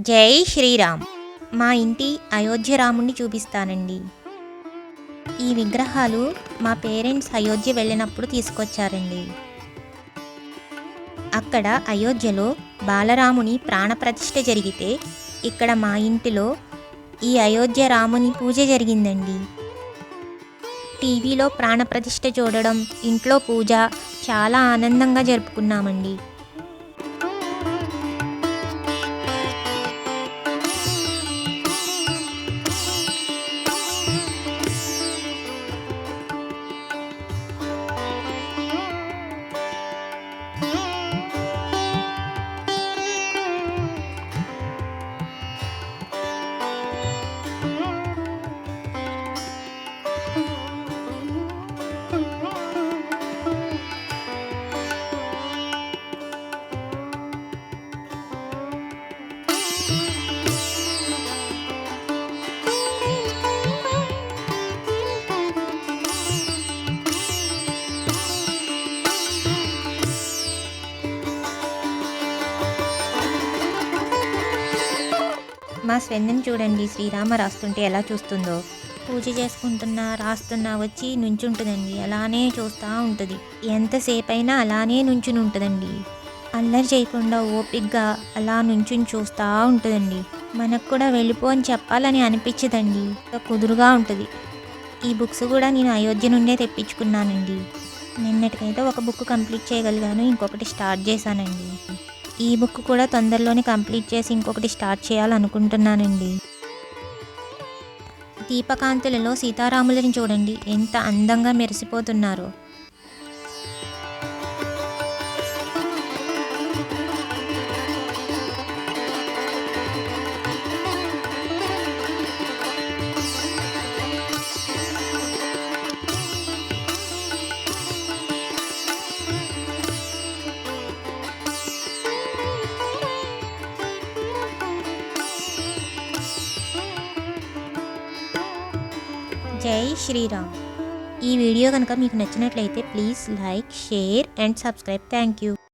జై శ్రీరామ్. మా ఇంటి అయోధ్య రాముణ్ణి చూపిస్తానండి. ఈ విగ్రహాలు మా పేరెంట్స్ అయోధ్య వెళ్ళినప్పుడు తీసుకొచ్చారండి. అక్కడ అయోధ్యలో బాలరాముని ప్రాణప్రతిష్ఠ జరిగితే ఇక్కడ మా ఇంటిలో ఈ అయోధ్య రాముని పూజ జరిగిందండి. టీవీలో ప్రాణప్రతిష్ఠ చూడడం, ఇంట్లో పూజ చాలా ఆనందంగా జరుపుకున్నామండి. మా స్వెందని చూడండి, శ్రీరామ రాస్తుంటే ఎలా చూస్తుందో. పూజ చేసుకుంటున్నా రాస్తున్నా వచ్చి నుంచుంటుందండి. అలానే చూస్తూ ఉంటుంది. ఎంతసేపు అయినా అలానే నుంచుని ఉంటుందండి. అల్లరి చేయకుండా ఓపిగ్గా అలా నుంచుని చూస్తూ ఉంటుందండి. మనకు కూడా వెళ్ళిపో అని చెప్పాలని అనిపించదండి. కుదురుగా ఉంటుంది. ఈ బుక్స్ కూడా నేను అయోధ్య నుండే తెప్పించుకున్నానండి. నిన్నటికైతే ఒక బుక్ కంప్లీట్ చేయగలిగాను, ఇంకొకటి స్టార్ట్ చేశానండి. ఈ బుక్ కూడా తొందరలోనే కంప్లీట్ చేసి ఇంకొకటి స్టార్ట్ చేయాలనుకుంటున్నానండి. దీపకాంతులలో సీతారాములని చూడండి, ఎంత అందంగా మెరిసిపోతున్నారో. జై శ్రీరామ్. ఈ వీడియో కనుక మీకు నచ్చినట్లయితే please like, share and subscribe. Thank you.